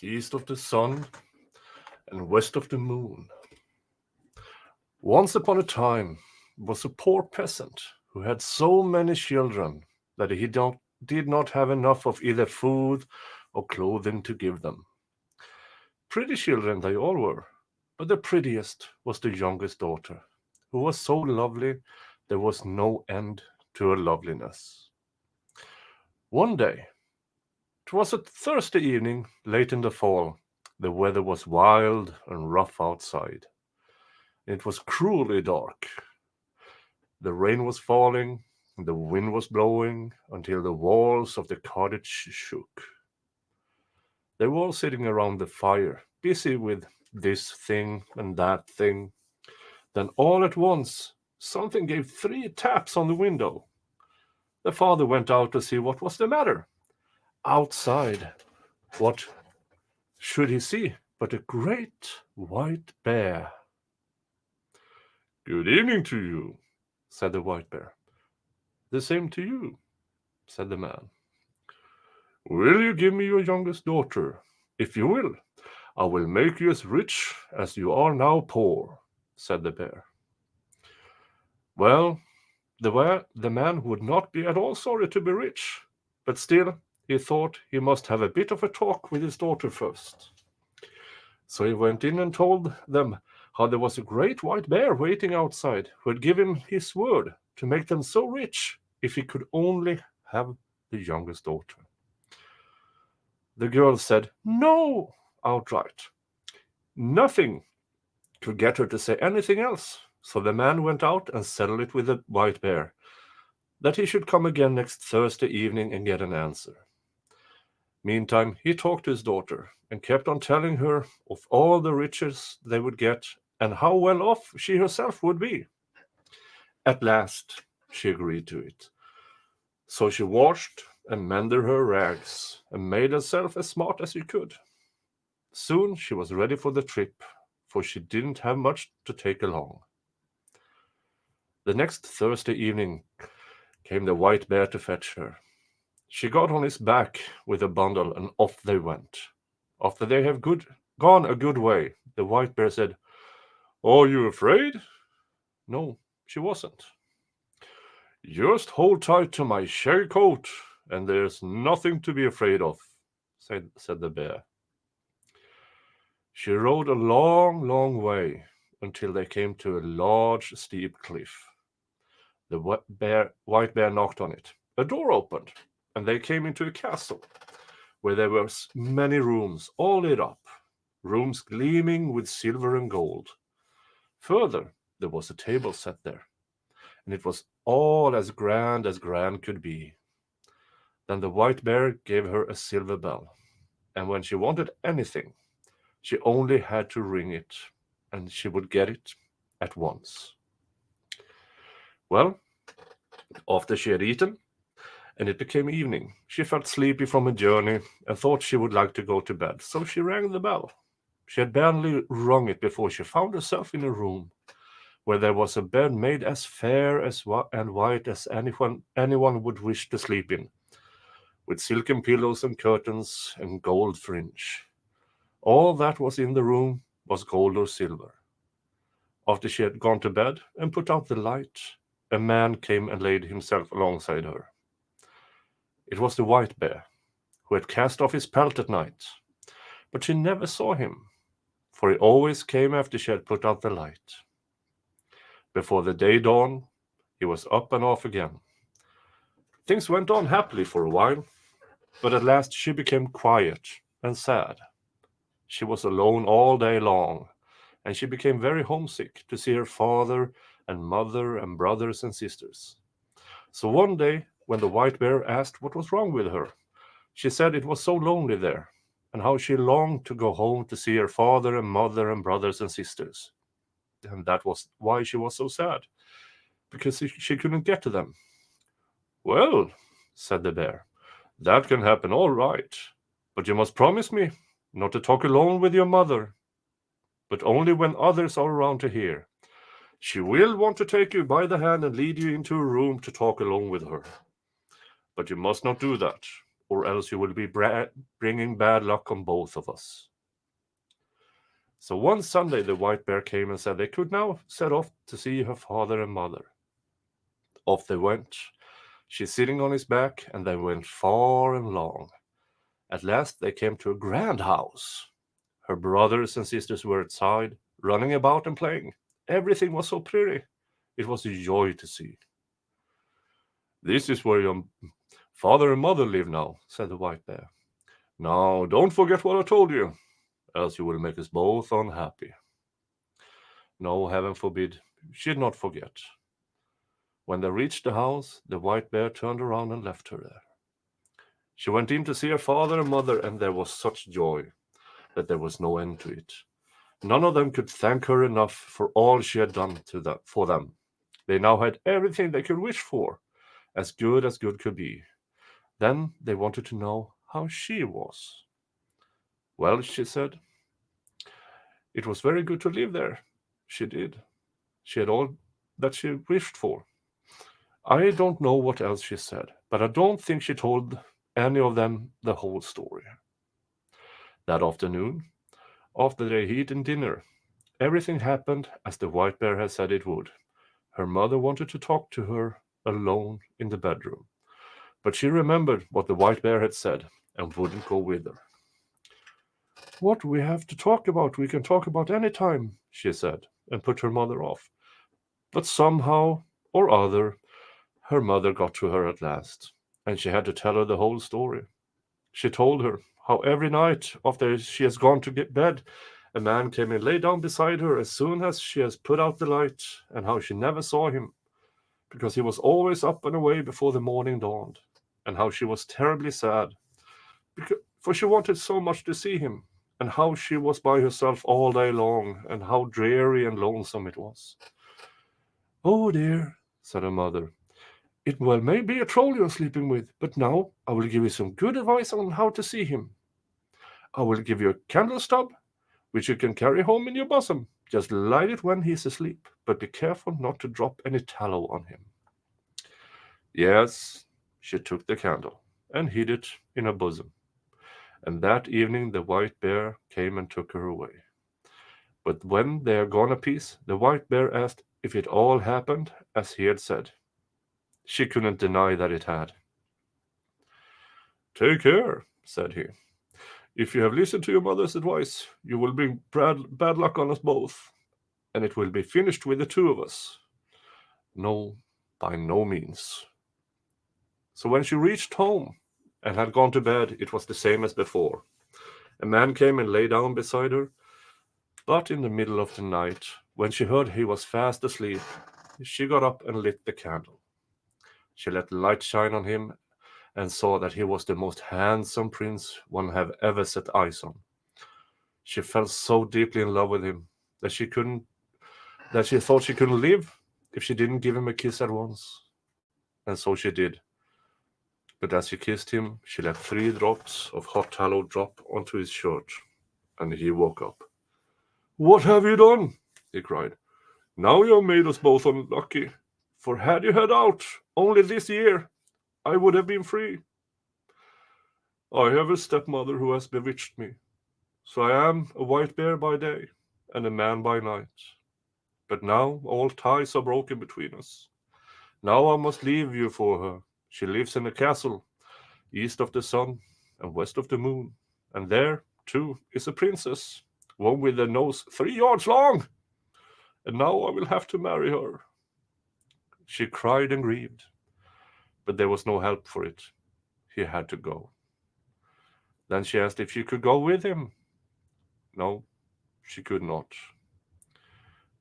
east of the sun and west of the moon. Once upon a time was a poor peasant who had so many children that did not have enough of either food or clothing to give them. Pretty children they all were, but the prettiest was the youngest daughter, who was so lovely there was no end to her loveliness. One day, 'twas a Thursday evening late in the fall, the weather was wild and rough outside. It was cruelly dark. The rain was falling, the wind was blowing until the walls of the cottage shook. They were all sitting around the fire, busy with this thing and that thing. Then all at once, something gave three taps on the window. The father went out to see what was the matter. Outside, what should he see but a great white bear? "Good evening to you," said the white bear. "The same to you," said the man. "Will you give me your youngest daughter? If you will, I will make you as rich as you are now poor," said the bear. Well, the man would not be at all sorry to be rich, but still he thought he must have a bit of a talk with his daughter first. So he went in and told them how there was a great white bear waiting outside who had given his word to make them so rich if he could only have the youngest daughter. The girl said no outright. Nothing could get her to say anything else, so the man went out and settled it with the white bear that he should come again next Thursday evening and get an answer. Meantime, he talked to his daughter and kept on telling her of all the riches they would get and how well off she herself would be. At last, she agreed to it. So she washed and mended her rags and made herself as smart as she could. Soon she was ready for the trip, for she didn't have much to take along. The next Thursday evening came the white bear to fetch her. She got on his back with a bundle, and off they went. After they have gone a good way, the white bear said, "Are you afraid?" No, she wasn't. "Just hold tight to my shaggy coat, and there's nothing to be afraid of," said the bear. She rode a long, long way until they came to a large, steep cliff. The white bear knocked on it. A door opened, and they came into a castle, where there were many rooms, all lit up, rooms gleaming with silver and gold. Further, there was a table set there, and it was all as grand could be. Then the white bear gave her a silver bell, and when she wanted anything, she only had to ring it, and she would get it at once. Well, after she had eaten, and it became evening, she felt sleepy from a journey and thought she would like to go to bed, so she rang the bell. She had barely rung it before she found herself in a room where there was a bed made as fair and white as anyone would wish to sleep in, with silken pillows and curtains and gold fringe. All that was in the room was gold or silver. After she had gone to bed and put out the light, a man came and laid himself alongside her. It was the white bear, who had cast off his pelt at night, but she never saw him, for he always came after she had put out the light. Before the day dawned, he was up and off again. Things went on happily for a while, but at last she became quiet and sad. She was alone all day long, and she became very homesick to see her father and mother and brothers and sisters. So one day, when the white bear asked what was wrong with her, she said it was so lonely there, and how she longed to go home to see her father and mother and brothers and sisters. And that was why she was so sad, because she couldn't get to them. "Well," said the bear, "that can happen all right, but you must promise me not to talk alone with your mother, but only when others are around to hear. She will want to take you by the hand and lead you into a room to talk alone with her. But you must not do that, or else you will be bringing bad luck on both of us." So one Sunday the white bear came and said they could now set off to see her father and mother. Off they went, she sitting on his back, and they went far and long. At last they came to a grand house. Her brothers and sisters were outside, running about and playing. Everything was so pretty. It was a joy to see. "This is where your father and mother live now," said the white bear. "Now, don't forget what I told you, else you will make us both unhappy." No, heaven forbid, she did not forget. When they reached the house, the white bear turned around and left her there. She went in to see her father and mother, and there was such joy that there was no end to it. None of them could thank her enough for all she had done for them. They now had everything they could wish for, as good could be. Then they wanted to know how she was. "Well," she said, "it was very good to live there." She did. She had all that she wished for. I don't know what else she said, but I don't think she told any of them the whole story. That afternoon, after they had eaten dinner, everything happened as the white bear had said it would. Her mother wanted to talk to her alone in the bedroom, but she remembered what the white bear had said and wouldn't go with her. "What we have to talk about, we can talk about any time," she said, and put her mother off. But somehow or other, her mother got to her at last, and she had to tell her the whole story. She told her how every night after she has gone to get bed, a man came and lay down beside her as soon as she has put out the light, and how she never saw him, because he was always up and away before the morning dawned, and how she was terribly sad, for she wanted so much to see him, and how she was by herself all day long, and how dreary and lonesome it was. "Oh dear," said her mother, "it well may be a troll you're sleeping with, but now I will give you some good advice on how to see him. I will give you a candle stub, which you can carry home in your bosom. Just light it when he is asleep, but be careful not to drop any tallow on him." Yes, she took the candle and hid it in her bosom, and that evening the white bear came and took her away. But when they had gone a piece, the white bear asked if it all happened as he had said. She couldn't deny that it had. "Take care," said he. "If you have listened to your mother's advice, you will bring bad luck on us both, and it will be finished with the two of us." No, by no means. So when she reached home and had gone to bed, it was the same as before. A man came and lay down beside her, but in the middle of the night, when she heard he was fast asleep, she got up and lit the candle. She let the light shine on him and saw that he was the most handsome prince one have ever set eyes on. She fell so deeply in love with him that she thought she couldn't live if she didn't give him a kiss at once. And so she did. But as she kissed him, she let 3 drops of hot tallow drop onto his shirt, and he woke up. "What have you done?" he cried. "Now you have made us both unlucky, for had you had out only this year, I would have been free. I have a stepmother who has bewitched me, so I am a white bear by day and a man by night. But now all ties are broken between us. Now I must leave you for her. She lives in a castle, east of the sun and west of the moon, and there, too, is a princess, one with a nose 3 yards long, and now I will have to marry her." She cried and grieved, but there was no help for it. He had to go. Then she asked if she could go with him. No, she could not.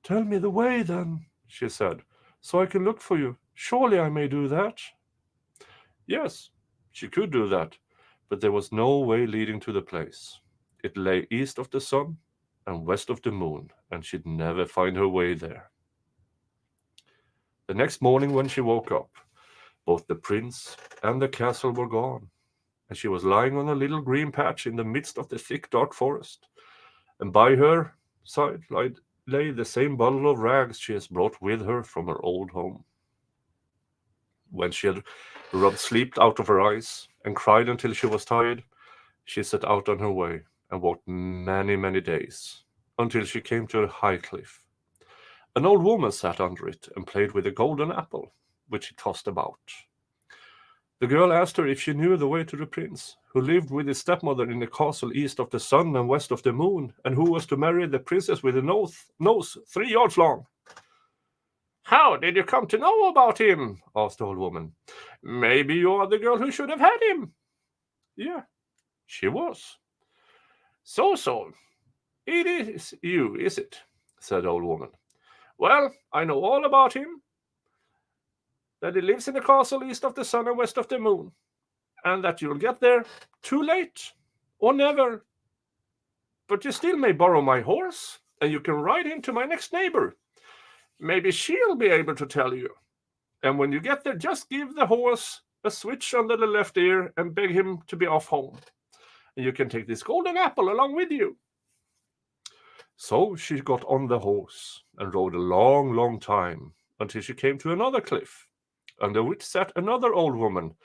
"Tell me the way, then," she said, "so I can look for you. Surely I may do that." Yes, she could do that, but there was no way leading to the place. It lay east of the sun and west of the moon, and she'd never find her way there. The next morning when she woke up, both the prince and the castle were gone, and she was lying on a little green patch in the midst of the thick dark forest, and by her side lay the same bundle of rags she has brought with her from her old home. When she had rubbed sleep out of her eyes and cried until she was tired, she set out on her way and walked many, many days until she came to a high cliff. An old woman sat under it and played with a golden apple, which she tossed about. The girl asked her if she knew the way to the prince, who lived with his stepmother in the castle east of the sun and west of the moon, and who was to marry the princess with a nose 3 yards long. "How did you come to know about him?" asked the old woman. "Maybe you are the girl who should have had him." "Yeah, she was." So, it is you, is it?" said the old woman. "Well, I know all about him, that he lives in the castle east of the sun and west of the moon, and that you'll get there too late or never. But you still may borrow my horse, and you can ride him to my next neighbor. Maybe she'll be able to tell you. And when you get there, just give the horse a switch under the left ear and beg him to be off home. And you can take this golden apple along with you." So she got on the horse and rode a long, long time until she came to another cliff, under which sat another old woman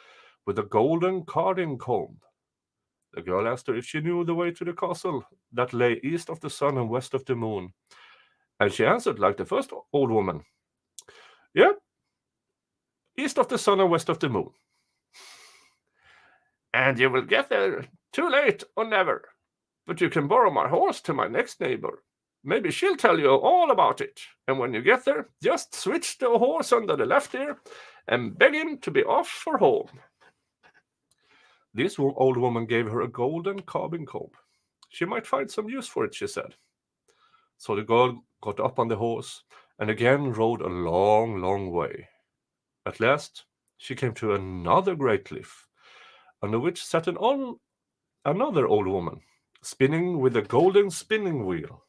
with a golden carding comb. The girl asked her if she knew the way to the castle that lay east of the sun and west of the moon, and she answered like the first old woman, "Yeah, east of the sun and west of the moon. And you will get there too late or never. But you can borrow my horse to my next neighbor. Maybe she'll tell you all about it. And when you get there, just switch the horse under the left ear and beg him to be off for home." This old woman gave her a golden carving comb. She might find some use for it, she said. So the girl got up on the horse and again rode a long, long way. At last, she came to another great cliff, under which sat another old woman, spinning with a golden spinning wheel.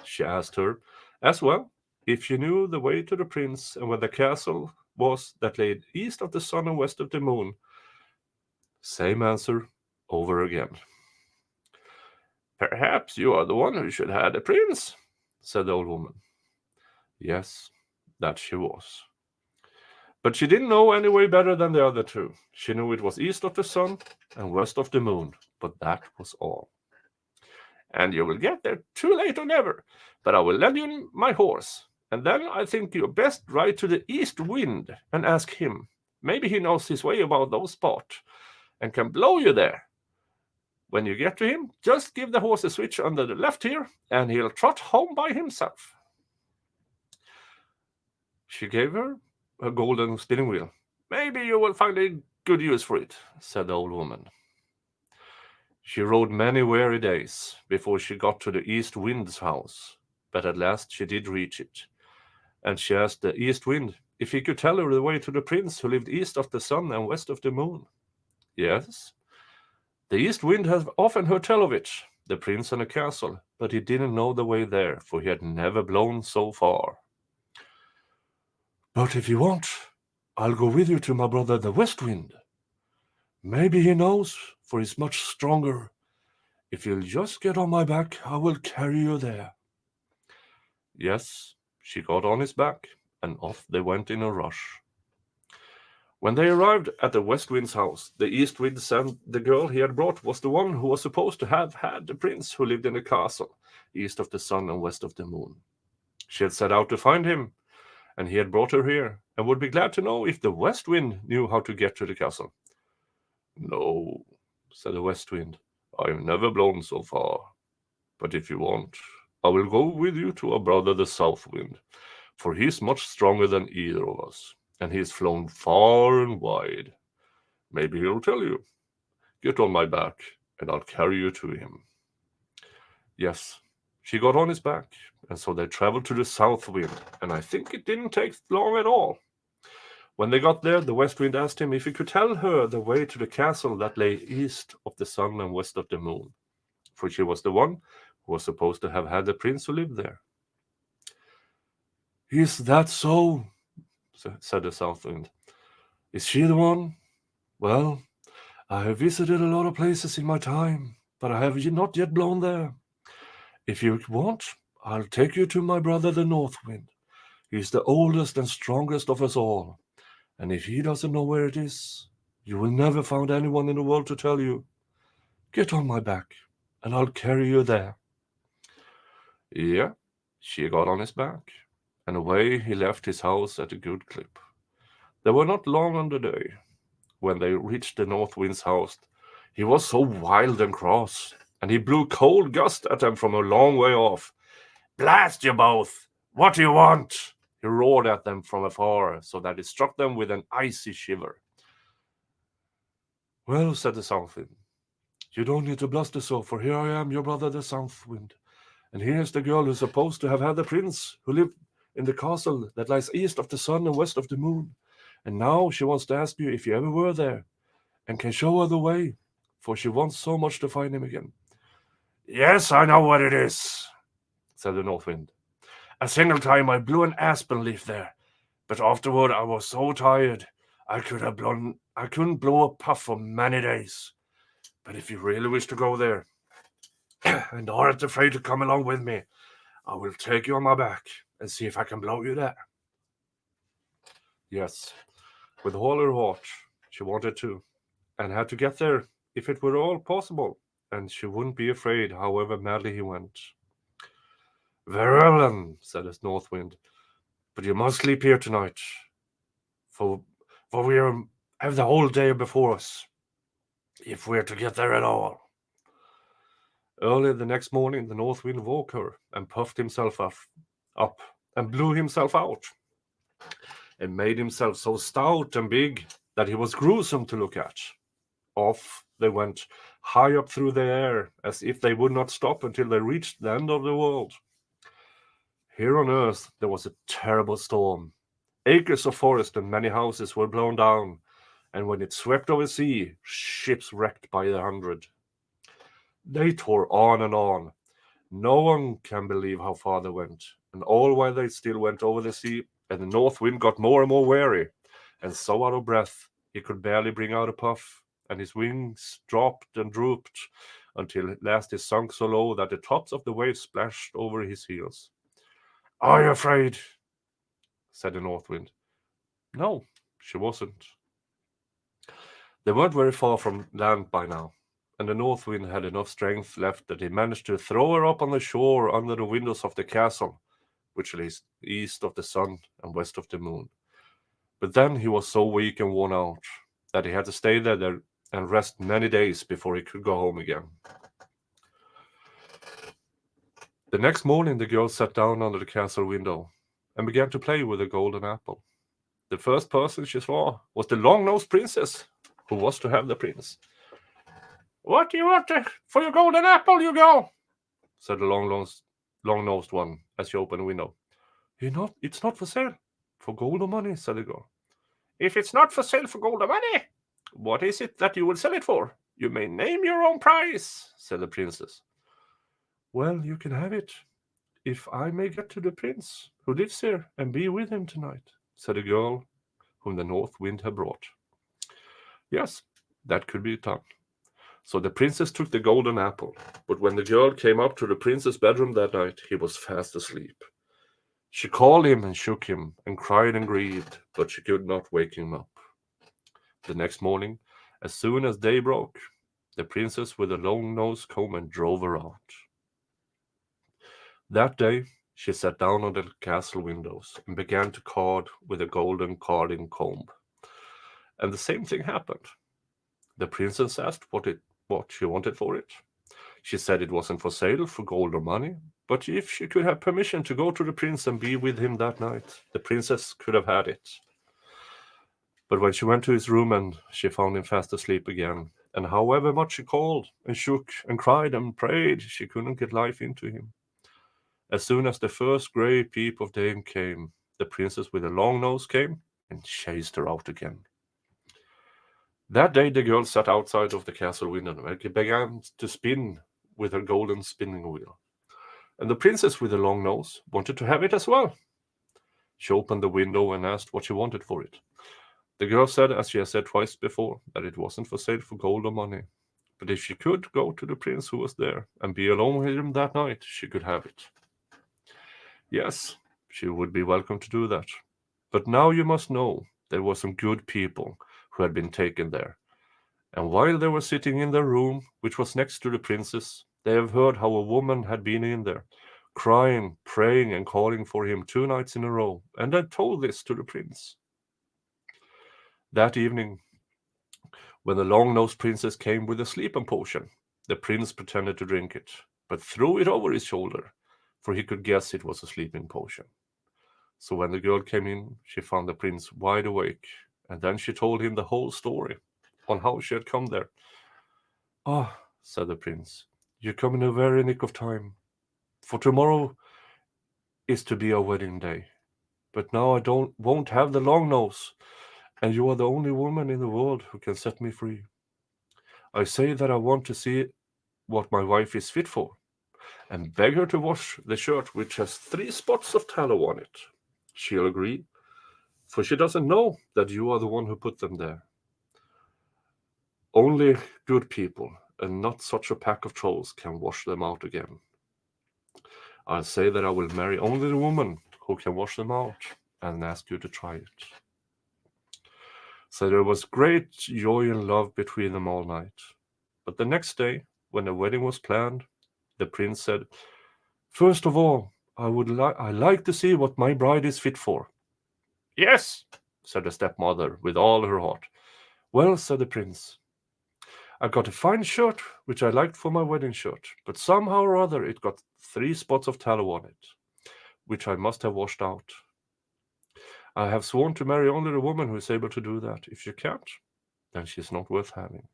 She asked her, as well, if she knew the way to the prince and where the castle was that lay east of the sun and west of the moon. Same answer over again. "Perhaps you are the one who should have the prince," said the old woman. Yes, that she was. But she didn't know any way better than the other two. She knew it was east of the sun and west of the moon, but that was all. "And you will get there too late or never, but I will lend you my horse, and then I think you best ride to the east wind and ask him. Maybe he knows his way about those spots and can blow you there. When you get to him, just give the horse a switch under the left ear, and he'll trot home by himself." She gave her a golden spinning wheel. "Maybe you will find a good use for it," said the old woman. She rode many weary days before she got to the east wind's house, but at last she did reach it, and she asked the east wind if he could tell her the way to the prince who lived east of the sun and west of the moon. Yes, the east wind had often heard tell of it, the prince and the castle, but he didn't know the way there, for he had never blown so far. "But if you want, I'll go with you to my brother the west wind. Maybe he knows, for he's much stronger. If you'll just get on my back, I will carry you there." Yes, she got on his back, and off they went in a rush. When they arrived at the west wind's house, the east wind said the girl he had brought was the one who was supposed to have had the prince who lived in the castle, east of the sun and west of the moon. She had set out to find him, and he had brought her here, and would be glad to know if the west wind knew how to get to the castle. "No," said the west wind, "I have never blown so far. But if you want, I will go with you to our brother the south wind, for he is much stronger than either of us, and he has flown far and wide. Maybe he'll tell you. Get on my back, and I'll carry you to him." Yes, she got on his back, and so they traveled to the south wind, and I think it didn't take long at all. When they got there, the west wind asked him if he could tell her the way to the castle that lay east of the sun and west of the moon, for she was the one who was supposed to have had the prince who lived there. "Is that so?" said the south wind. "Is she the one? Well, I have visited a lot of places in my time, but I have not yet blown there. If you want, I'll take you to my brother the north wind. He's the oldest and strongest of us all, And if he doesn't know where it is, you will never find anyone in the world to tell you. Get on my back, and I'll carry you there." Yeah, she got on his back, and away he left his house at a good clip. They were not long on the day. When they reached the North Wind's house, he was so wild and cross, and he blew cold gusts at them from a long way off. "Blast you both! What do you want?" He roared at them from afar, so that it struck them with an icy shiver. "Well," said the South Wind, "you don't need to bluster so, for here I am, your brother the South Wind. And here's the girl who's supposed to have had the prince, who lived in the castle that lies east of the sun and west of the moon. And now she wants to ask you if you ever were there, and can show her the way, for she wants so much to find him again." "Yes, I know what it is," said the North Wind. "A single time I blew an aspen leaf there, but afterward I was so tired I couldn't blow a puff for many days. But if you really wish to go there, and aren't afraid to come along with me, I will take you on my back and see if I can blow you there." Yes, with all her heart, she wanted to, and had to get there if it were all possible, and she wouldn't be afraid, however madly he went. "Very well, then," said the North Wind, "but you must sleep here tonight, for have the whole day before us, if we're to get there at all." Early the next morning, the North Wind woke her and puffed himself up and blew himself out, and made himself so stout and big that he was gruesome to look at. Off they went, high up through the air, as if they would not stop until they reached the end of the world. Here on earth there was a terrible storm. Acres of forest and many houses were blown down, and when it swept over sea, ships wrecked by the hundred. They tore on and on. No one can believe how far they went, and all while they still went over the sea, and the North Wind got more and more weary, and so out of breath he could barely bring out a puff, and his wings dropped and drooped, until at last he sunk so low that the tops of the waves splashed over his heels. "Are you afraid?" said the North Wind. No, she wasn't. They weren't very far from land by now, and the North Wind had enough strength left that he managed to throw her up on the shore under the windows of the castle, which lay east of the sun and west of the moon. But then he was so weak and worn out that he had to stay there and rest many days before he could go home again. The next morning the girl sat down under the castle window and began to play with a golden apple. The first person she saw was the long-nosed princess, who was to have the prince. "What do you want for your golden apple, you girl?" said the long-nosed one as she opened the window. It's not for sale. For gold or money," said the girl. "If it's not for sale for gold or money, what is it that you will sell it for? You may name your own price," said the princess. "Well, you can have it, if I may get to the prince who lives here and be with him tonight," said the girl whom the North Wind had brought. Yes, that could be done. So the princess took the golden apple, but when the girl came up to the prince's bedroom that night, he was fast asleep. She called him and shook him, and cried and grieved, but she could not wake him up. The next morning, as soon as day broke, the princess with the long-nosed comb drove her out. That day she sat down on the castle windows and began to card with a golden carding comb. And the same thing happened. The princess asked what she wanted for it. She said it wasn't for sale for gold or money, but if she could have permission to go to the prince and be with him that night, the princess could have had it. But when she went to his room and she found him fast asleep again, and however much she called and shook and cried and prayed, she couldn't get life into him. As soon as the first grey peep of day came, the princess with the long nose came and chased her out again. That day the girl sat outside of the castle window and began to spin with her golden spinning wheel. And the princess with the long nose wanted to have it as well. She opened the window and asked what she wanted for it. The girl said, as she had said twice before, that it wasn't for sale for gold or money, but if she could go to the prince who was there and be alone with him that night, she could have it. Yes, she would be welcome to do that. But now you must know there were some good people who had been taken there. And while they were sitting in their room, which was next to the prince's, they have heard how a woman had been in there, crying, praying, and calling for him 2 nights in a row, and had told this to the prince. That evening, when the long-nosed princess came with a sleeping potion, the prince pretended to drink it, but threw it over his shoulder, for he could guess it was a sleeping potion. So when the girl came in, she found the prince wide awake, and then she told him the whole story on how she had come there. "Ah," said the prince, "you come in a very nick of time, for tomorrow is to be our wedding day. But now I won't have the long nose, and you are the only woman in the world who can set me free. I say that I want to see what my wife is fit for, and beg her to wash the shirt which has 3 spots of tallow on it. She'll agree, for she doesn't know that you are the one who put them there. Only good people, and not such a pack of trolls, can wash them out again. I'll say that I will marry only the woman who can wash them out, and ask you to try it." So there was great joy and love between them all night. But the next day, when the wedding was planned, the prince said, "First of all, I like to see what my bride is fit for." "Yes," said the stepmother with all her heart. "Well," said the prince, "I got a fine shirt which I liked for my wedding shirt, but somehow or other it got 3 spots of tallow on it, which I must have washed out. I have sworn to marry only the woman who is able to do that. If she can't, then she's not worth having."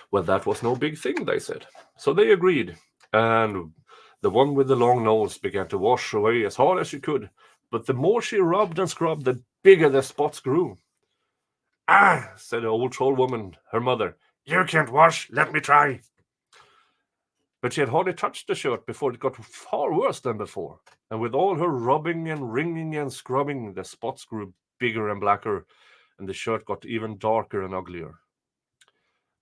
Well, that was no big thing, they said. So they agreed, and the one with the long nose began to wash away as hard as she could, but the more she rubbed and scrubbed, the bigger the spots grew. "Ah," said the old troll woman, her mother, "you can't wash, let me try." But she had hardly touched the shirt before it got far worse than before, and with all her rubbing and wringing and scrubbing, the spots grew bigger and blacker, and the shirt got even darker and uglier.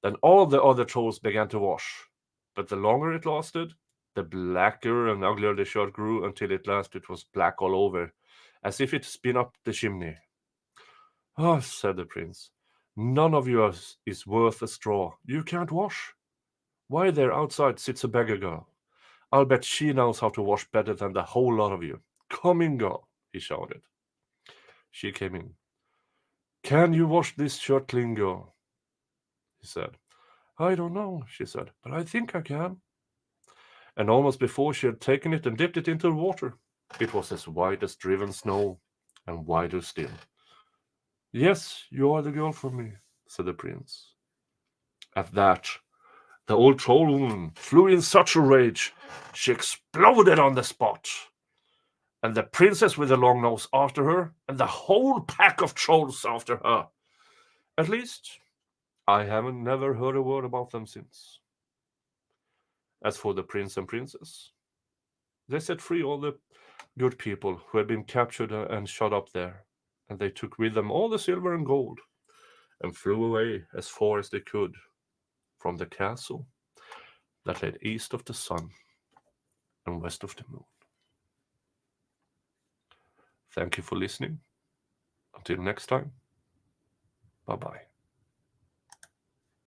Then all the other trolls began to wash, but the longer it lasted, the blacker and uglier the shirt grew, until at last it was black all over, as if it's been up the chimney. "Ah," said the prince, "none of you is worth a straw. You can't wash. Why, there outside sits a beggar girl. I'll bet she knows how to wash better than the whole lot of you. Come in, girl," he shouted. She came in. "Can you wash this shirt clean, girl?" he said. "I don't know," she said, "but I think I can." And almost before she had taken it and dipped it into the water, it was as white as driven snow, and whiter still. "Yes, you are the girl for me," said the prince. At that, the old troll woman flew in such a rage, she exploded on the spot, and the princess with the long nose after her, and the whole pack of trolls after her. At least, I haven't never heard a word about them since. As for the prince and princess, they set free all the good people who had been captured and shut up there, and they took with them all the silver and gold, and flew away as far as they could from the castle that lay east of the sun and west of the moon. Thank you for listening. Until next time, bye bye.